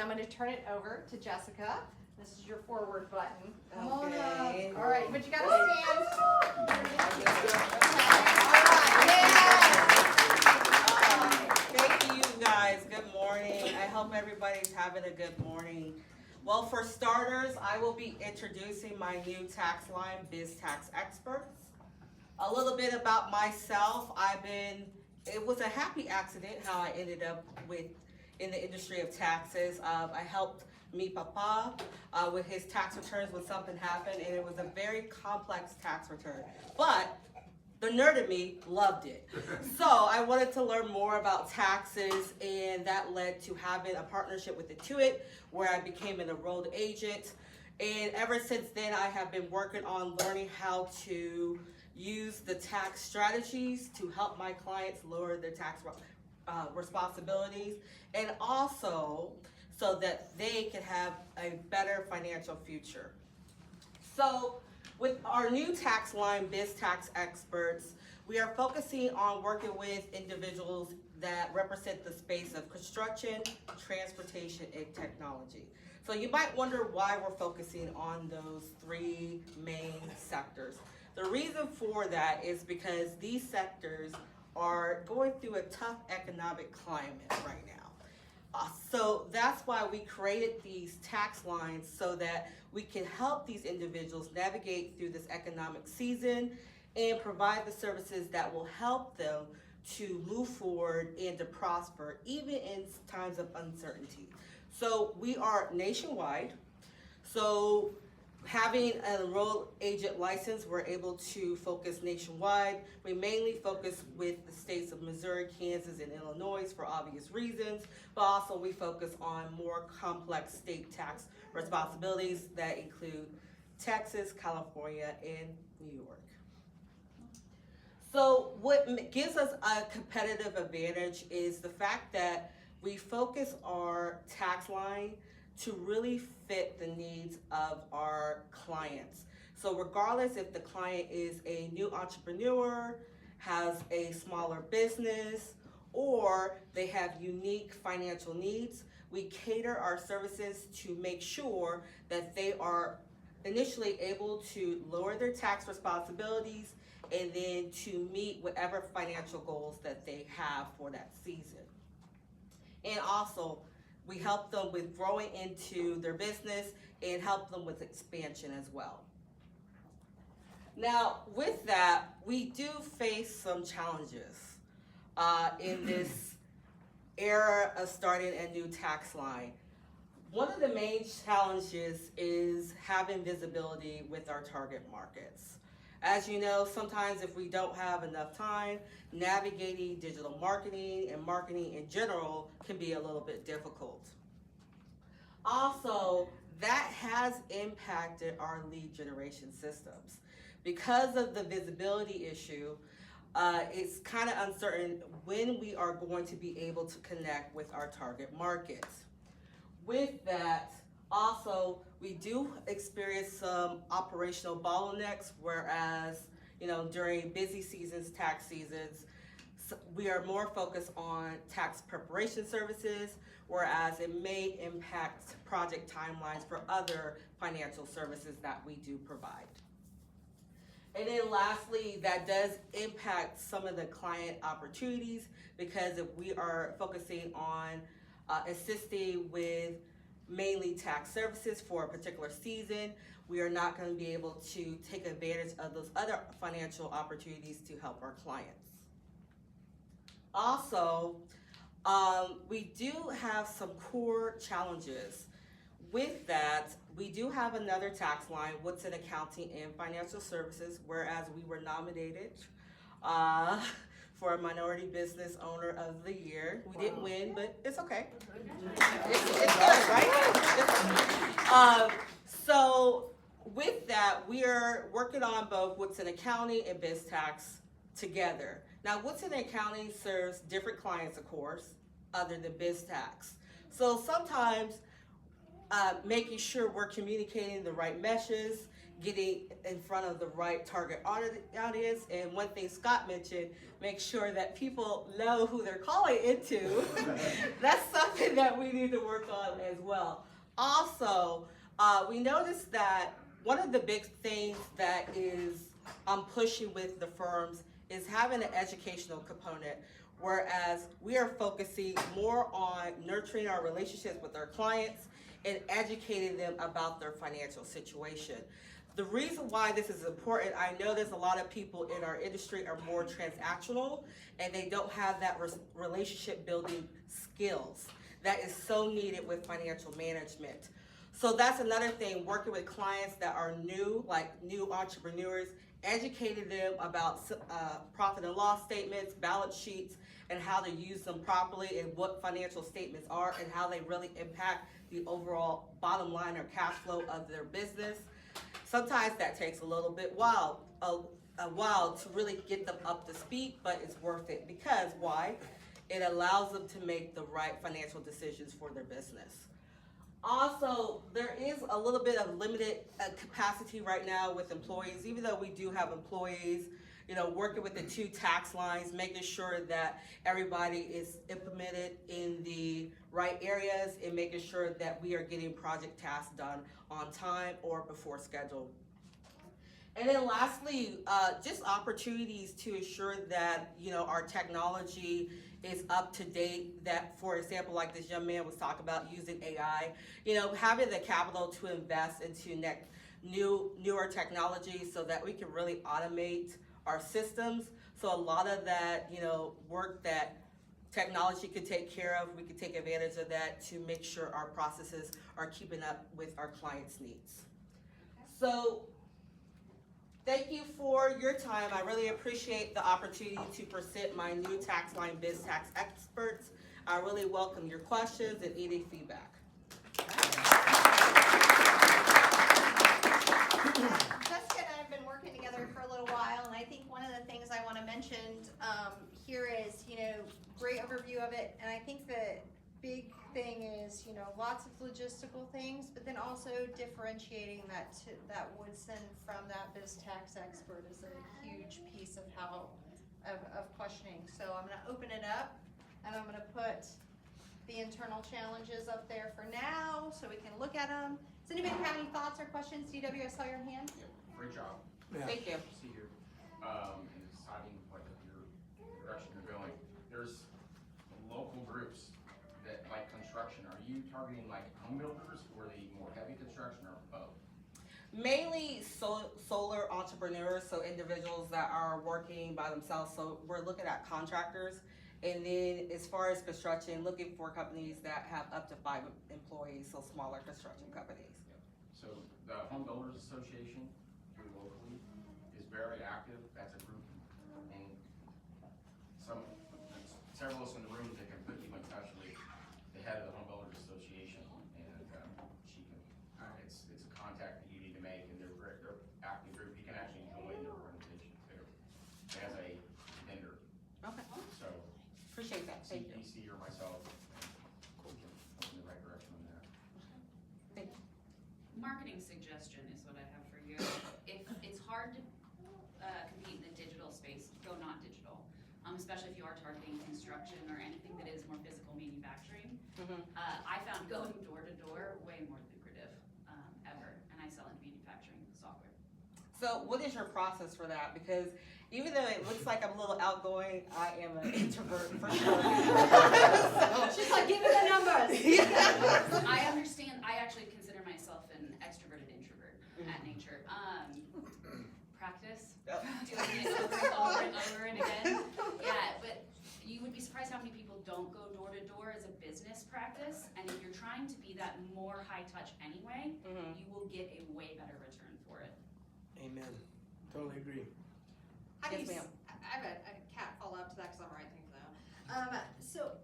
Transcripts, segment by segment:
I'm going to turn it over to Jessica. This is your forward button. Come on Okay. up. All right, but you got to stand. Thank you guys. Good morning. I hope everybody's having a good morning. Well, for starters, I will be introducing my new tax line, Biz Tax Experts. A little bit about myself. It was a happy accident how I ended up in the industry of taxes. I helped me papa with his tax returns when something happened, and it was a very complex tax return. But the nerd in me loved it. So I wanted to learn more about taxes, and that led to having a partnership with Intuit, where I became an enrolled agent. And ever since then, I have been working on learning how to use the tax strategies to help my clients lower their tax responsibilities, and also so that they can have a better financial future. So with our new tax line, Biz Tax Experts, we are focusing on working with individuals that represent the space of construction, transportation, and technology. So you might wonder why we're focusing on those three main sectors. The reason for that is because these sectors are going through a tough economic climate right now. So that's why we created these tax lines, so that we can help these individuals navigate through this economic season and provide the services that will help them to move forward and to prosper even in times of uncertainty. So we are nationwide. So having an enrolled agent license, we're able to focus nationwide. We mainly focus with the states of Missouri, Kansas, and Illinois for obvious reasons, but also we focus on more complex state tax responsibilities that include Texas, California, and New York. So what gives us a competitive advantage is the fact that we focus our tax line to really fit the needs of our clients. So regardless if the client is a new entrepreneur, has a smaller business, or they have unique financial needs, we cater our services to make sure that they are initially able to lower their tax responsibilities and then to meet whatever financial goals that they have for that season. And also, we help them with growing into their business and help them with expansion as well. Now, with that, we do face some challenges in this era of starting a new tax line. One of the main challenges is having visibility with our target markets. As you know, sometimes if we don't have enough time, navigating digital marketing and marketing in general can be a little bit difficult. Also, that has impacted our lead generation systems. Because of the visibility issue, it's kind of uncertain when we are going to be able to connect with our target markets. With that, also, we do experience some operational bottlenecks, whereas, during busy seasons, tax seasons, we are more focused on tax preparation services, whereas it may impact project timelines for other financial services that we do provide. And then lastly, that does impact some of the client opportunities, because if we are focusing on assisting with mainly tax services for a particular season, we are not going to be able to take advantage of those other financial opportunities to help our clients. Also, we do have some core challenges. With that, we do have another tax line, Woodson Accounting and Financial Services, whereas we were nominated for a Minority Business Owner of the Year. We didn't win, but it's okay. It's good, right? So with that, we are working on both Woodson Accounting and BizTax together. Now, Woodson Accounting serves different clients, of course, other than BizTax. So sometimes making sure we're communicating the right messages, getting in front of the right target audience, and one thing Scott mentioned, make sure that people know who they're calling into. That's something that we need to work on as well. Also, we noticed that one of the big things that is pushing with the firms is having an educational component, whereas we are focusing more on nurturing our relationships with our clients and educating them about their financial situation. The reason why this is important, I know there's a lot of people in our industry are more transactional and they don't have that relationship building skills that is so needed with financial management. So that's another thing, working with clients that are new, like new entrepreneurs, educating them about profit and loss statements, balance sheets, and how to use them properly, and what financial statements are and how they really impact the overall bottom line or cash flow of their business. Sometimes that takes a little bit a while to really get them up to speed, but it's worth it because why? It allows them to make the right financial decisions for their business. Also, there is a little bit of limited capacity right now with employees, even though we do have employees, working with the 2 tax lines, making sure that everybody is implemented in the right areas and making sure that we are getting project tasks done on time or before schedule. And then lastly, just opportunities to ensure that, our technology is up to date, that, for example, like this young man was talking about using AI, having the capital to invest into newer technology so that we can really automate our systems. So a lot of that, work that technology could take care of, we could take advantage of that to make sure our processes are keeping up with our clients' needs. So thank you for your time. I really appreciate the opportunity to present my new tax line Biz Tax Experts. I really welcome your questions and any feedback. Jessica and I have been working together for a little while, and I think one of the things I want to mention here is, great overview of it, and I think the big thing is, lots of logistical things, but then also differentiating that Woodson from that Biz Tax Expert is a huge piece of of questioning. So I'm going to open it up, and I'm going to put the internal challenges up there for now, so we can look at them. Does anybody have any thoughts or questions? DW, I saw your hand. Yeah, great job. Yeah. Thank you. See you. And deciding what your direction you're going. There's local groups that like construction. Are you targeting like home builders or the more heavy construction or both? Mainly solar entrepreneurs, so individuals that are working by themselves. So we're looking at contractors. And then as far as construction, looking for companies that have up to 5 employees, so smaller construction companies. Yeah. So the Home Builders Association here locally is very active. That's a group, and several of us in the room that can put you in touch with the head of the Home Builders Association, and she can. It's a contact that you need to make, and they're active group. You can actually join their organization too as a vendor. Okay. So Appreciate that. Thank you. CPC or myself, we can point in the right direction on that. Thank you. Marketing suggestion is what I have for you. If it's hard to compete in the digital space, go not digital, especially if you are targeting construction or anything that is more physical manufacturing. I found going door to door way more lucrative ever, and I sell in manufacturing software. So what is your process for that? Because even though it looks like I'm a little outgoing, I am an introvert for sure. She's like, give me the numbers. I understand. I actually consider myself an extroverted introvert at nature. Practice, doing it over and over and again. Yeah, but you would be surprised how many people don't go door to door as a business practice. And if you're trying to be that more high touch anyway, you will get a way better return for it. Amen. Totally agree. How do Yes, you, ma'am. I have a cat follow up to that because I'm writing things down. So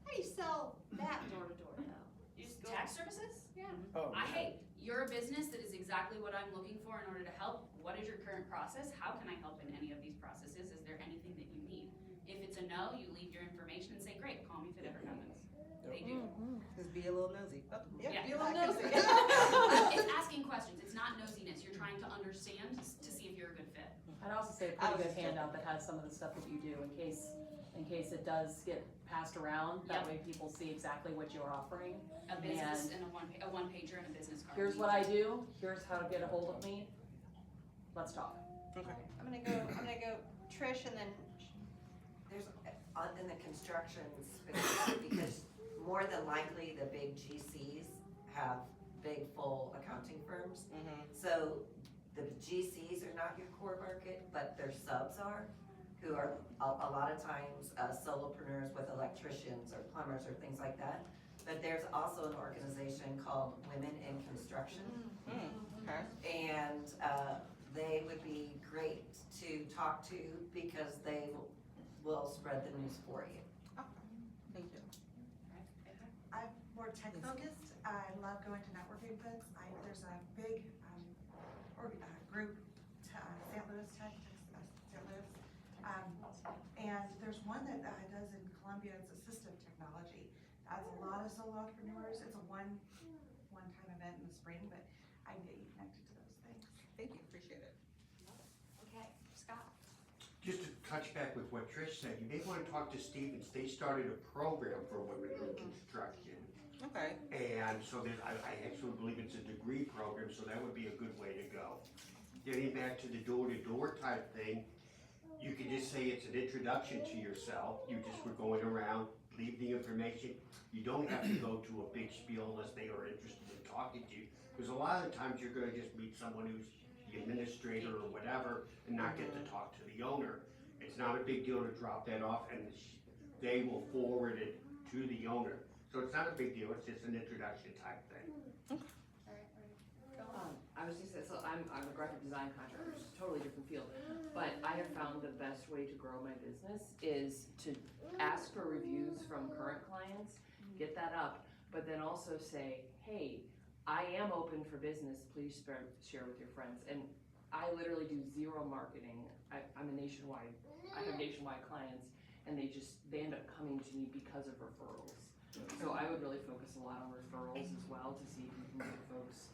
how do you sell that door to door though? Use Go- tax services? Yeah. Oh, Hey, you're a business that is exactly what I'm looking for in order to help. What is your current process? How can I help in any of these processes? Is there anything that you need? If it's a no, you leave your information and say, great, call me if it ever happens. They do you. Just be a little nosy. Oh, Yeah. Be a little nosy. It's asking questions, it's not nosiness, you're trying to understand to see if you're a good fit. I'd also say a pretty good handout that has some of the stuff that you do in case it does get passed around. That Yep. way people see exactly what you're offering. A business and a one pager and a business card. Here's what I do, here's how to get a hold of me. Let's talk. Okay. I'm gonna go Trish and then, There's, in the construction space, because more than likely the big GCs have big full accounting firms. Mm-hmm. So the GCs are not your core market, but their subs are, who are a lot of times solopreneurs with electricians or plumbers or things like that. But there's also an organization called Women in Construction. Okay. And they would be great to talk to because they will spread the news for you. Thank you. I'm more tech focused. I love going to networking events. There's a big group, St. Louis Tech, St. Louis. And there's one that does in Columbia, it's assistive technology. That's a lot of solo entrepreneurs. It's a one-time event in the spring, but I can get you connected to those things. Thank you. Appreciate it. okay, Scott. Just to touch back with what Trish said, you may want to talk to Stevens. They started a program for women in construction. Okay. And so there's, I actually believe it's a degree program, so that would be a good way to go. Getting back to the door-to-door type thing, you could just say it's an introduction to yourself. You just were going around, leave the information. You don't have to go to a big spiel unless they are interested in talking to you. Because a lot of the times you're gonna just meet someone who's the administrator or whatever and not get to talk to the owner. It's not a big deal to drop that off and they will forward it to the owner. So it's not a big deal, it's just an introduction type thing. I was just saying, so I'm a graphic design contractor, which is a totally different field, but I have found the best way to grow my business is to ask for reviews from current clients, get that up, but then also say, hey, I am open for business, please share with your friends. And I literally do zero marketing. I have nationwide clients, and they end up coming to me because of referrals. So I would really focus a lot on referrals as well to see if you can get folks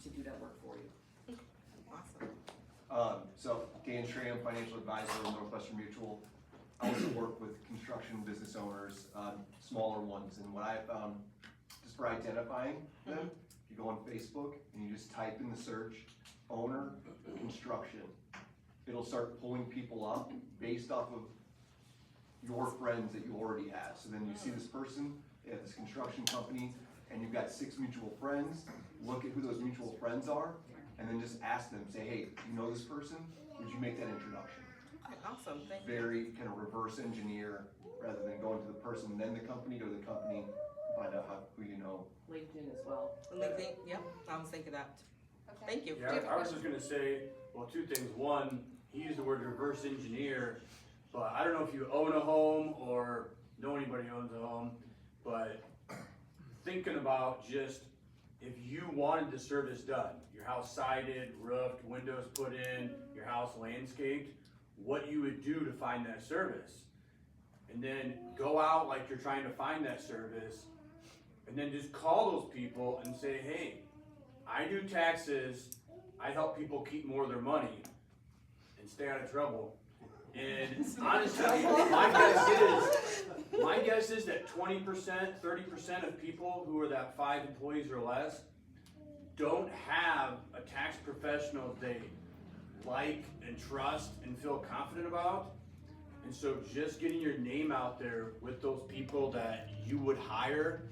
to do that work for you. Awesome. So Dan Schramm, financial advisor of Northwestern Mutual. I also work with construction business owners, smaller ones, and what I found, just for identifying them, you go on Facebook and you just type in the search, owner, construction. It'll start pulling people up based off of your friends that you already have. So then you see this person, they have this construction company, and you've got 6 mutual friends. Look at who those mutual friends are, and then just ask them, say, hey, do you know this person? Would you make that introduction? Okay, awesome. Thank you. Very kind of reverse engineer, rather than going to the person, then the company, go to the company, find out who you know. LinkedIn as well. LinkedIn. Yep. I was thinking that. Okay. Thank you. Yeah, I was just gonna say, well, 2 things. One, he used the word reverse engineer, but I don't know if you own a home or know anybody who owns a home, but thinking about just if you wanted the service done, your house sided, roofed, windows put in, your house landscaped, what you would do to find that service. And then go out like you're trying to find that service, and then just call those people and say, hey, I do taxes, I help people keep more of their money and stay out of trouble. And honestly, my guess is that 20%, 30% of people who are that 5 employees or less don't have a tax professional they like and trust and feel confident about. And so just getting your name out there with those people that you would hire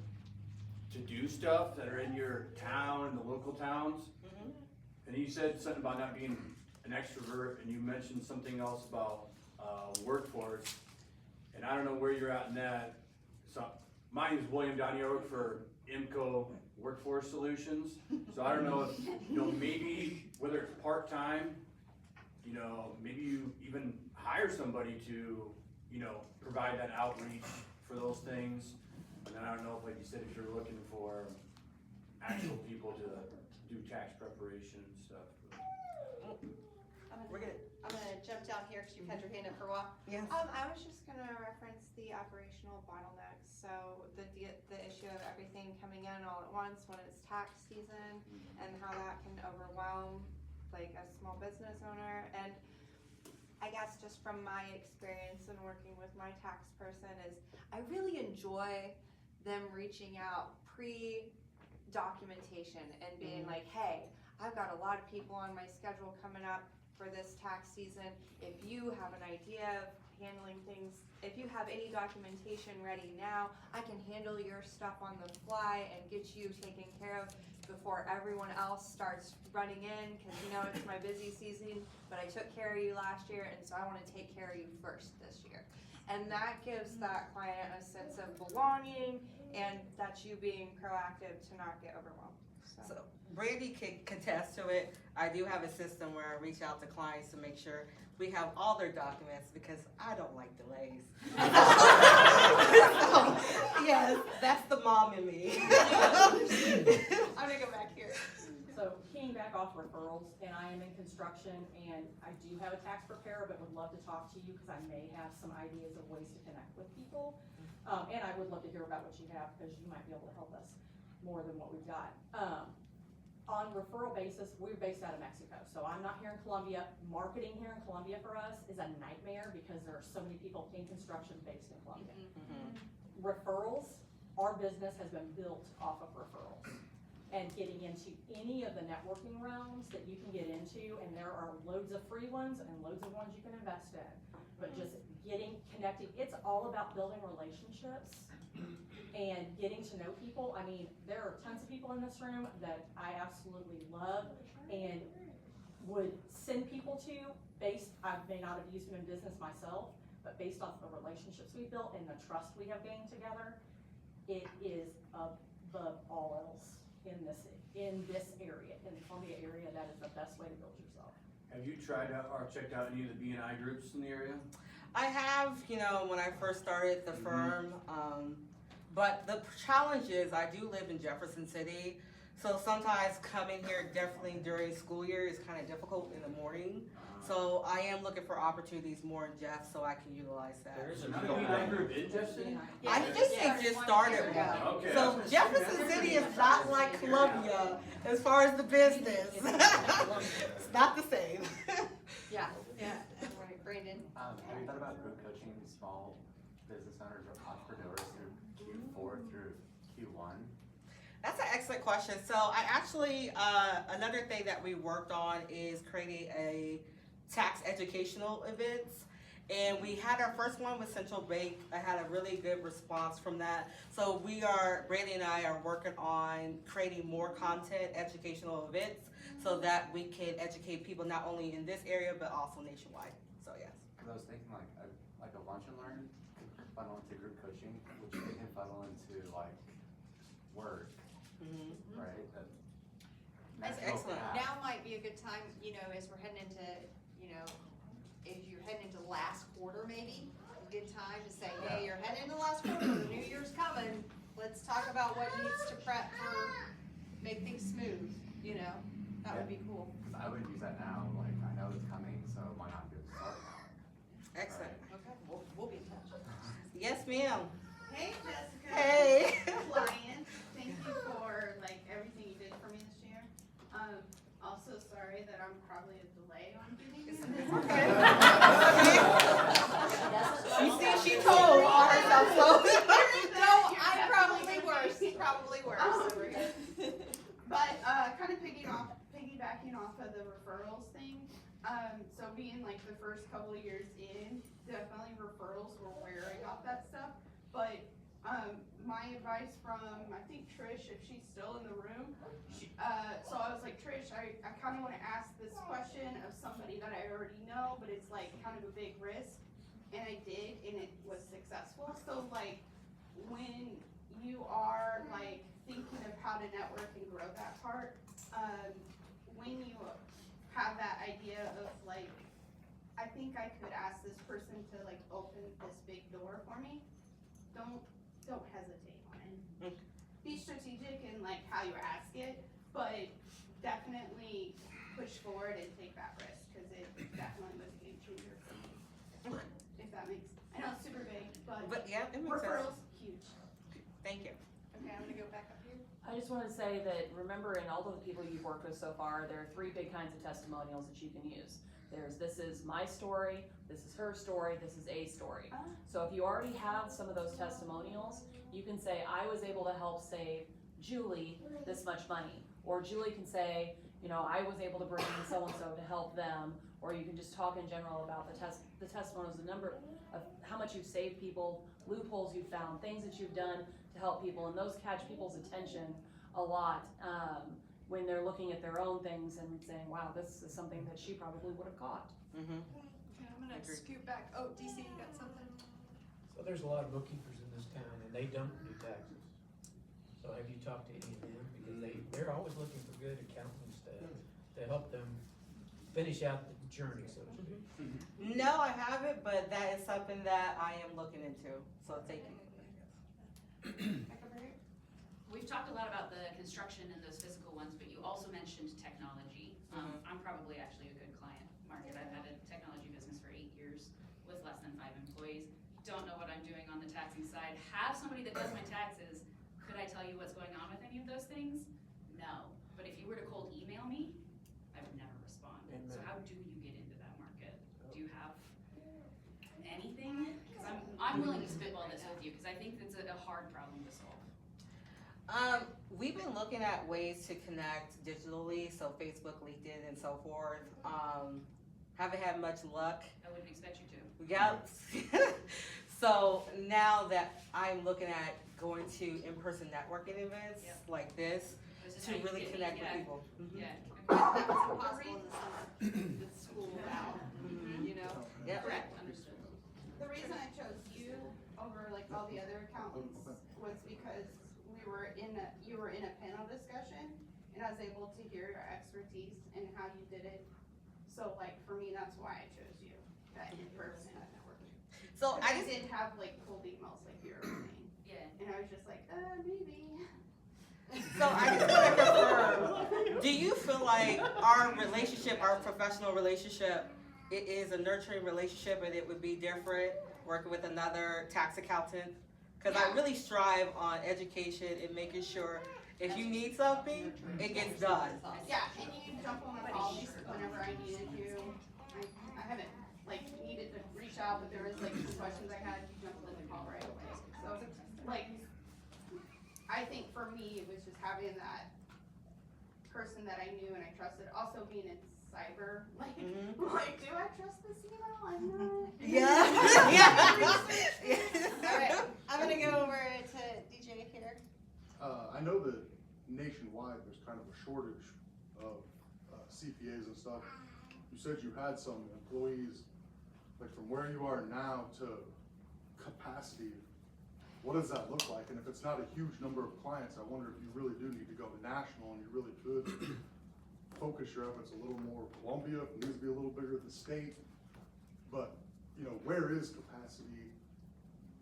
to do stuff that are in your town and the local towns. And you said something about not being an extrovert, and you mentioned something else about workforce. And I don't know where you're at in that. So my name is William Downey. I work for IMCO Workforce Solutions. So I don't know if, maybe whether it's part-time, maybe you even hire somebody to, provide that outreach for those things. And then I don't know if, like you said, if you're looking for actual people to do tax preparation and stuff. We're good. gonna jump down here because you've had your hand up for a while. Yes. I was just gonna reference the operational bottlenecks, so the issue of everything coming in all at once when it's tax season, and how that can overwhelm like a small business owner. And I guess just from my experience in working with my tax person is I really enjoy them reaching out pre-documentation and being like, hey, I've got a lot of people on my schedule coming up for this tax season. If you have an idea of handling things, if you have any documentation ready now, I can handle your stuff on the fly and get you taken care of before everyone else starts running in, because you know it's my busy season, but I took care of you last year, and so I want to take care of you first this year. And that gives that client a sense of belonging, and that's you being proactive to not get overwhelmed. So Brandy can contest to it. I do have a system where I reach out to clients to make sure we have all their documents because I don't like delays. So, yes, that's the mom in me. I'm gonna go back here. So keying back off referrals, and I am in construction, and I do have a tax preparer, but would love to talk to you because I may have some ideas of ways to connect with people. And I would love to hear about what you have because you might be able to help us more than what we've got. On referral basis, we're based out of Mexico, so I'm not here in Columbia. Marketing here in Columbia for us is a nightmare because there are so many people in construction based in Columbia. Referrals, our business has been built off of referrals. And getting into any of the networking realms that you can get into, and there are loads of free ones and loads of ones you can invest in. But just getting connected, it's all about building relationships and getting to know people. I mean, there are tons of people in this room that I absolutely love and would send people to I may not have used them in business myself, but based off the relationships we built and the trust we have gained together, it is above all else in this area, in the Columbia area. That is the best way to build yourself. Have you tried out or checked out any of the B&I groups in the area? I have, when I first started the firm, but the challenge is I do live in Jefferson City, so sometimes coming here definitely during school year is kind of difficult in the morning. So I am looking for opportunities more in Jeff so I can utilize that. There's another B&I group in Jeff City? I think they just started one. Okay. So Jefferson City is not like Columbia as far as the business. It's not the same. Yeah. Right, Brandon. Have you thought about group coaching small business owners or entrepreneurs through Q4 through Q1? That's an excellent question. So I actually, another thing that we worked on is creating a tax educational events. And we had our first one with Central Bank. I had a really good response from that. So Brandy and I are working on creating more content, educational events, so that we can educate people not only in this area, but also nationwide. So yes. Because I was thinking like a lunch and learn could funnel into group coaching, which they can funnel into like work, right? That's excellent. Now might be a good time, as we're heading into, if you're heading into last quarter maybe, a good time to say, hey, you're heading into last quarter, the new year's coming, let's talk about what needs to prep for, make things smooth, that would be cool. Because I would use that now, like I know it's coming, so why not do it start now? Excellent. Right? Okay, we'll be in touch. Yes, ma'am. Hey, Jessica. Hey. Client, thank you for everything you did for me this year. Also sorry that I'm probably a delay on getting you. Okay. You see, she told on herself, so. No, I'm probably worse. Over here. But kind of piggybacking off of the referrals thing. So being the first couple of years in, definitely referrals were wearing off that stuff. But my advice from, I think Trish, if she's still in the room, so I was like, Trish, I kind of want to ask this question of somebody that I already know, but it's kind of a big risk. And I did, and it was successful. So when you are thinking of how to network and grow that part, when you have that idea of I think I could ask this person to open this big door for me, don't hesitate on it. Be strategic in how you ask it, but definitely push forward and take that risk because it definitely motivates just want to say that, remember, in all of the people you've worked with so far, there are 3 big kinds of testimonials that you can use. There's, this is my story, this is her story, this is a story. So if you already have some of those testimonials, you can say, I was able to help save Julie this much money. Or Julie can say, you know, I was able to bring in so-and-so to help them. Or you can just talk in general about the testimonials, the number of how much you've saved people, loopholes you've found, things that you've done to help people, and those catch people's attention a lot when they're looking at their own things and saying, wow, this is something that she probably would have caught. Okay, I'm gonna scoot back. Oh, DC, you got something? So there's a lot of bookkeepers in this town and they don't do taxes. So have you talked to any of them? Because they're always looking for good accountants to help them finish out the journey, so to speak. No, I haven't, but that is something that I am looking into, so thank you. We've talked a lot about the construction and those physical ones, but you also mentioned technology. I'm probably actually a good client market. I've had a technology business for 8 years with less than 5 employees. Don't know what I'm doing on the taxing side. Have somebody that does my taxes. Could I tell you what's going on with any of those things? No. But if you were to cold email me, I would never respond. Amen. So how do you get into that market? Do you have anything? Because I'm willing to spitball this with you, because I think it's a hard problem to solve. We've been looking at ways to connect digitally, so Facebook, LinkedIn, and so forth. Haven't had much luck. I wouldn't expect you to. Yep. So now that I'm looking at going to in-person networking events like this Is to how you really get me? connect with Yeah. people. Yeah. That was impossible in the summer with school out, you know? Yep. Correct, understood. The reason I chose you over like all the other accountants was because you were in a panel discussion, and I was able to hear your expertise and how you did it. So like for me, that's why I chose you, that in person networking. So I just did have like cold emails like you were saying, Yeah. and I was just like, maybe. So I just want to confirm, do you feel like our relationship, our professional relationship, it is a nurturing relationship and it would be different working with another tax accountant? Because I really strive on education and making sure if you need something, it gets done. Yeah, and you jump on a call whenever I needed you. I haven't like needed to reach out, but there was like some questions I had, you jumped on the call right away. So like, I think for me, it was just having that person that I knew and I trusted. Also being in cyber, like, like, do I trust this email? I'm not. Yeah. Alright, I'm gonna go over to DJ here. I know that nationwide there's kind of a shortage of CPAs and stuff. You said you had some employees, like from where you are now to capacity. What does that look like? And if it's not a huge number of clients, I wonder if you really do need to go national and you really could focus your efforts a little more. Columbia, if it needs to be a little bigger than the state. But, you know, where is capacity?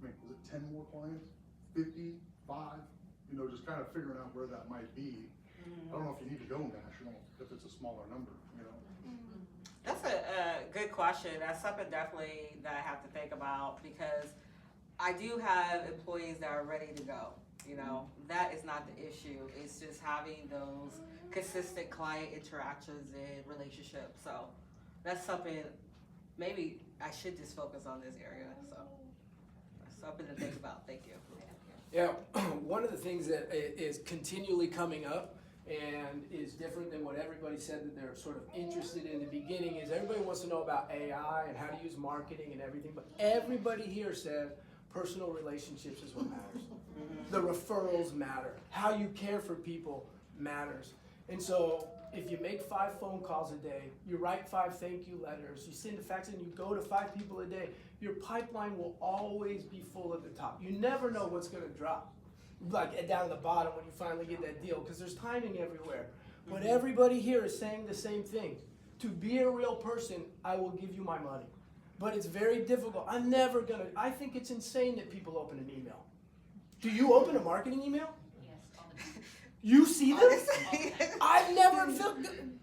I mean, was it 10 more clients? 50? 5? You know, just kind of figuring out where that might be. I don't know if you need to go national if it's a smaller number, you know? That's a good question. That's something definitely that I have to think about because I do have employees that are ready to go. You know, that is not the issue. It's just having those consistent client interactions and relationships. So that's something maybe I should just focus on this area. So that's something to think about. Thank you. Yeah, one of the things that is continually coming up and is different than what everybody said that they're sort of interested in the beginning is everybody wants to know about AI and how to use marketing and everything, but everybody here said personal relationships is what matters. The referrals matter. How you care for people matters. And so if you make 5 phone calls a day, you write 5 thank you letters, you send a fax and you go to 5 people a day, your pipeline will always be full at the top. You never know what's gonna drop, like down at the bottom when you finally get that deal, because there's timing everywhere. But everybody here is saying the same thing. To be a real person, I will give you my money. But it's very difficult. I think it's insane that people open an email. Do you open a marketing email? Yes, all the time. You see them? Honestly. I've never,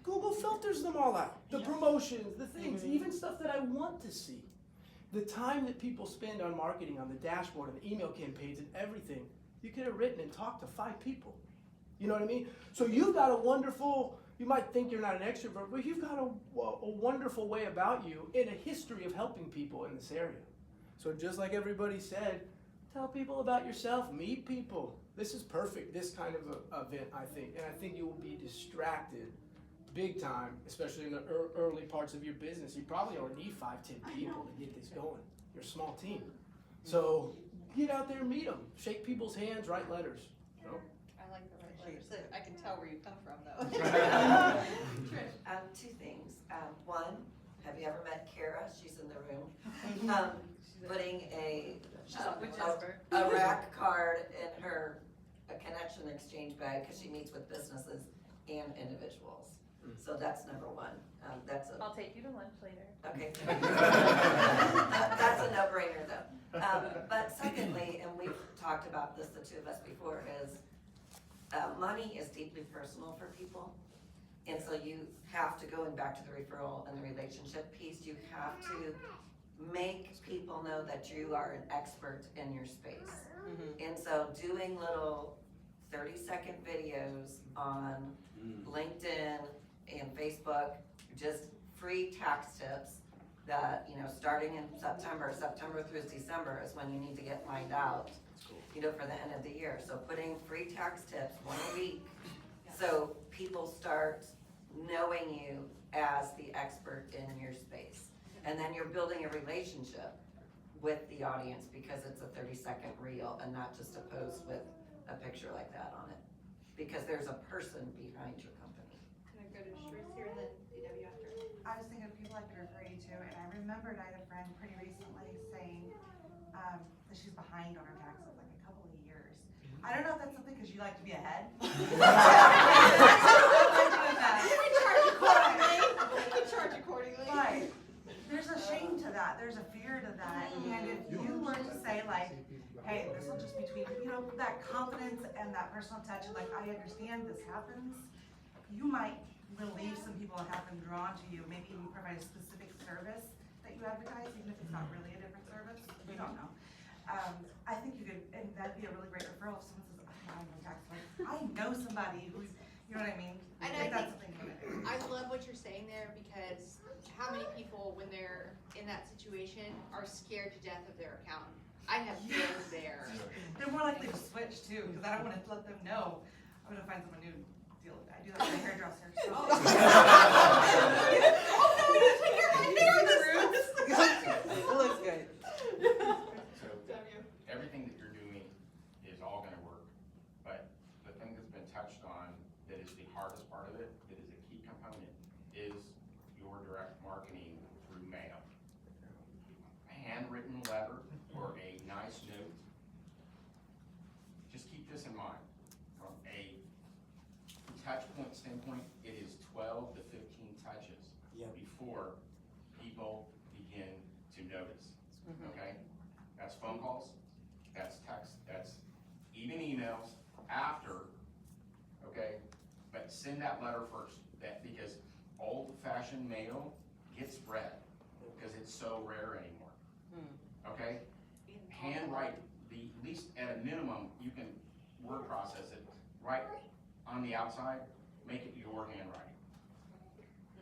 Google filters them all out. The promotions, the things, even stuff that I want to see. The time that people spend on marketing, on the dashboard, and the email campaigns and everything, you could have written and talked to 5 people. You know what I mean? So you've got a wonderful, you might think you're not an extrovert, but you've got a wonderful way about you and a history of helping people in this area. So just like everybody said, tell people about yourself, meet people. This is perfect, this kind of event, I think. And I think you will be distracted big time, especially in the early parts of your business. You probably only need 5, 10 people to get this going. You're a small team. So get out there and meet them. Shake people's hands, write letters. You know? I like the right letters. I can tell where you come from, though. Two things. One, have you ever met Kara? She's in the room. Putting a rack card in her connection exchange bag because she meets with businesses and individuals. So that's number one. I'll take you to lunch later. Okay. That's a no-brainer though. But secondly, and we've talked about this, the two of us before, is money is deeply personal for people. And so you have to, going back to the referral and the relationship piece, you have to make people know that you are an expert in your space. And so doing little 30-second videos on LinkedIn and Facebook, just free tax tips that, you know, starting in September through December is when you need to get lined out, you know, for the end of the year. So putting free tax tips 1 a week, so people start knowing you as the expert in your space. And then you're building a relationship with the audience because it's a 30-second reel and not just a post with a picture like that on it. Because there's a person behind your company. Can I go to Sharice here and then DW after? I was thinking of people I could refer you to, and I remembered I had a friend pretty recently saying that she's behind on her taxes, like a couple of years. I don't know if that's something because you like to be ahead. You can charge accordingly. You can charge accordingly. But there's a shame to that. There's a fear to that. And if you were to say like, hey, this will just be between, you know, that confidence and that personal touch, and like, I understand this happens, you might relieve some people and have them drawn to you. Maybe you provide a specific service that you advertise, even if it's not really a different service. We don't know. I think you could, and that'd be a really great referral if someone says, I'm a tax lawyer. I know somebody who's, you know what I mean? And If I that's think, something you wanna do. I love what you're saying there, because how many people, when they're in that situation, are scared to death of their accountant? I have been there. They're more likely to switch too, because I don't want to let them know I'm gonna find someone new to deal with it. I do that with my hairdresser. So. Oh no, you're my hair in the room. It looks good. So, everything that you're doing is all gonna work, but the thing that's been touched on that is the hardest part of it, that is a key component, is your direct marketing through mail. A handwritten letter or a nice note. Just keep this in mind. From a touch point standpoint, it is 12 to 15 touches before people begin to notice, okay? That's phone calls, that's text, that's even emails after, okay? But send that letter first, because old-fashioned mail gets read, because it's so rare anymore, okay? Handwrite, at least at a minimum, you can word process it, right on the outside, make it your handwriting.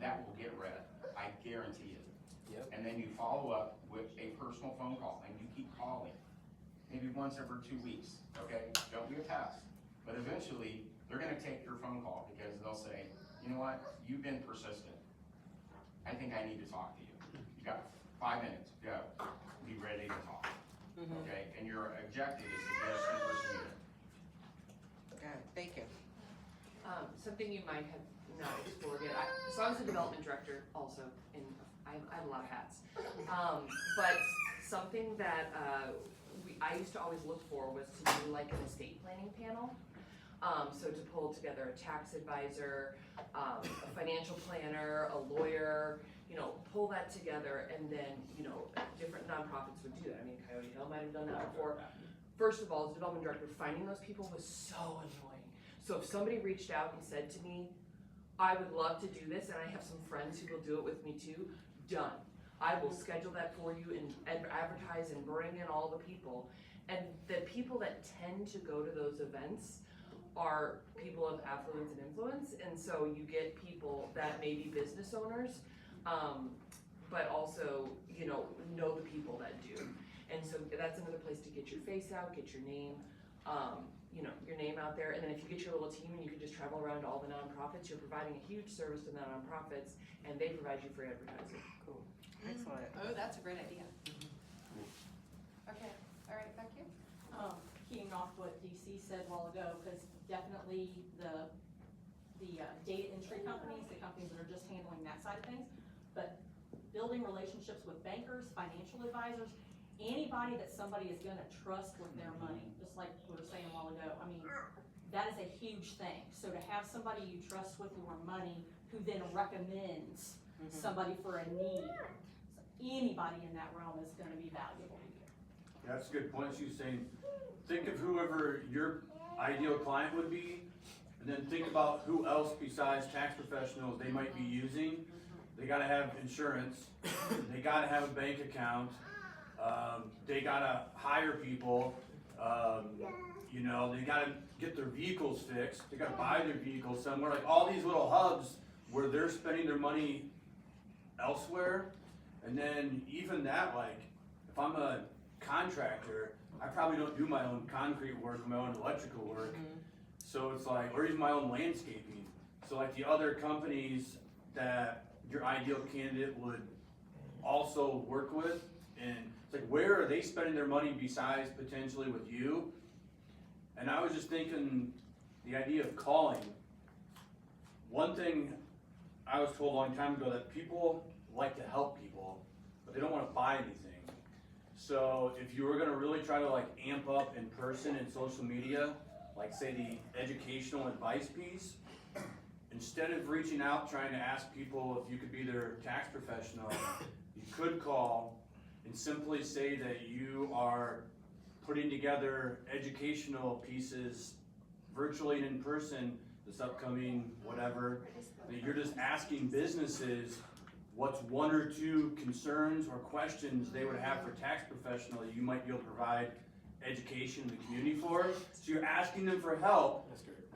That will get read, I guarantee it. Yep. And then you follow up with a personal phone call, and you keep calling, maybe once every 2 weeks, okay? Don't be a pest, but eventually, they're gonna take your phone call, because they'll say, you know what, you've been persistent. I think I need to talk to you. You got 5 minutes, go, be ready to talk. Okay, and your objective is to get us in person meeting. Okay, thank you. Something you might have not explored yet. So I was a development director also, and I have a lot of hats. But something that I used to always look for was to do like an estate planning panel. So to pull together a tax advisor, a financial planner, a lawyer, you know, pull that together, and then, you know, different nonprofits would do that. I mean, Coyote Hill might have done that before. First of all, as a development director, finding those people was so annoying. So if somebody reached out and said to me, I would love to do this, and I have some friends who will do it with me too, done. I will schedule that for you and advertise and bring in all the people. And the people that tend to go to those events are people of affluence and influence, and so you get people that may be business owners, but also, know the people that do. And so that's another place to get your face out, get your name, your name out there. And then if you get your little team and you can just travel around to all the nonprofits, you're providing a huge service to the nonprofits, and they provide you free advertising. Cool. Excellent. Oh, that's a great idea. Okay, all right, back here. Keying off what DC said a while ago, because definitely the data entry companies, the companies that are just handling that side of things, but building relationships with bankers, financial advisors, anybody that somebody is gonna trust with their money, just like we were saying a while ago. I mean, that is a huge thing. So to have somebody you trust with your money who then recommends somebody for a need, anybody in that realm is gonna be valuable to you. That's a good point. She's saying, think of whoever your ideal client would be, and then think about who else besides tax professionals they might be using. They gotta have insurance, they gotta have a bank account, they gotta hire people, they gotta get their vehicles fixed, they gotta buy their vehicles somewhere, like all these little hubs where they're spending their money elsewhere. And then even that, like, if I'm a contractor, I probably don't do my own concrete work, my own electrical work. So it's like, or even my own landscaping. So like the other companies that your ideal candidate would also work with, and it's like, where are they spending their money besides potentially with you? And I was just thinking, the idea of calling. One thing I was told a long time ago, that people like to help people, but they don't want to buy anything. So if you were gonna really try to like amp up in person and social media, like say the educational advice piece, instead of reaching out trying to ask people if you could be their tax professional, you could call and simply say that you are putting together educational pieces virtually and in person this upcoming whatever, that you're just asking businesses what's one or two concerns or questions they would have for a tax professional that you might be able to provide education in the community for. So you're asking them for help.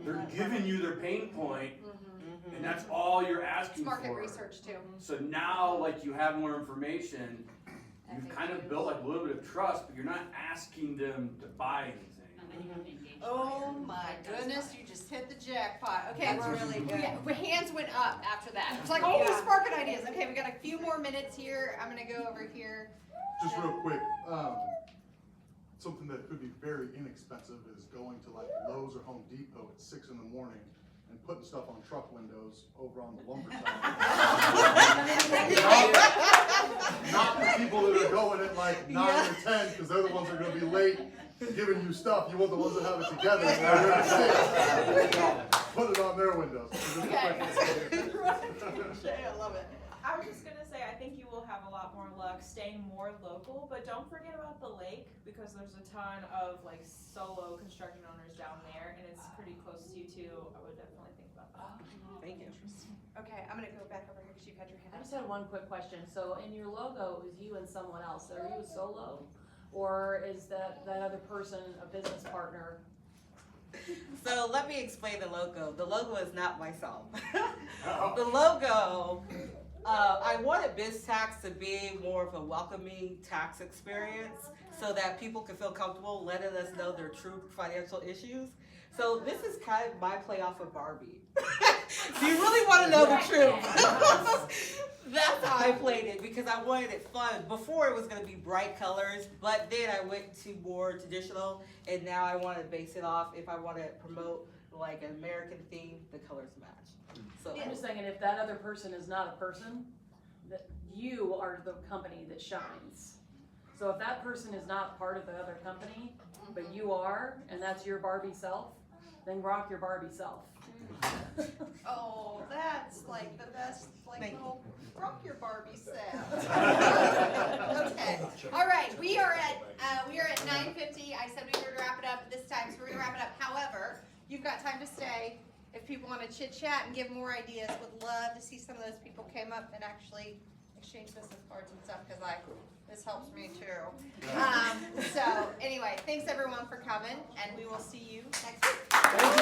They're giving you their pain point, and that's all you're asking for. It's market research too. So now, like, you have more information, you've kind of built like a little bit of trust, but you're not asking them to buy anything. And then you have to engage. Oh my goodness, you just hit the jackpot. Okay, that's really good. Yeah, hands went up after that. It's like, oh, we're sparking ideas. Okay, we got a few more minutes here. I'm gonna go over here. Just real quick, something that could be very inexpensive is going to like Lowe's or Home Depot at 6 in the morning and putting stuff on truck windows over on the lumber side. Not the people that are going at like 9 or 10, because they're the ones that are gonna be late giving you stuff. You want the ones that have it together. And they're gonna put it on their windows. Okay. I love it. I was just gonna say, I think you will have a lot more luck staying more local, but don't forget about the lake, because there's a ton of like solo construction owners down there, and it's pretty close to you too. I would definitely think about that. Thank you. Okay, I'm gonna go back over here because you've had your hand I up. just had one quick question. So in your logo, it was you and someone else. Are you a solo? Or is that other person a business partner? So let me explain the logo. The logo is not myself. The logo, I wanted BizTax to be more of a welcoming tax experience so that people can feel comfortable letting us know their true financial issues. So this is kind of my play off of Barbie. Do you really want to know the truth? That's how I played it, because I wanted it fun. Before it was going to be bright colors, but then I went to more traditional, and now I want to base it off, if I want to promote like an American theme, the colors match. So I'm just thinking, if that other person is not a person, that you are the company that shines. So if that person is not part of the other company, but you are, and that's your Barbie self, then rock your Barbie self. Oh, that's like the best, like little rock your Barbie sound. Okay, all right, we are at 9:50. I said we were gonna wrap it up at this time, so we're gonna wrap it up. However, you've got time to stay. If people want to chit chat and give more ideas, would love to see some of those people came up and actually exchange business cards and stuff, cause this helps me too. So anyway, thanks everyone for coming, and we will see you next week. Thank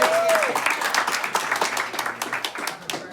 you.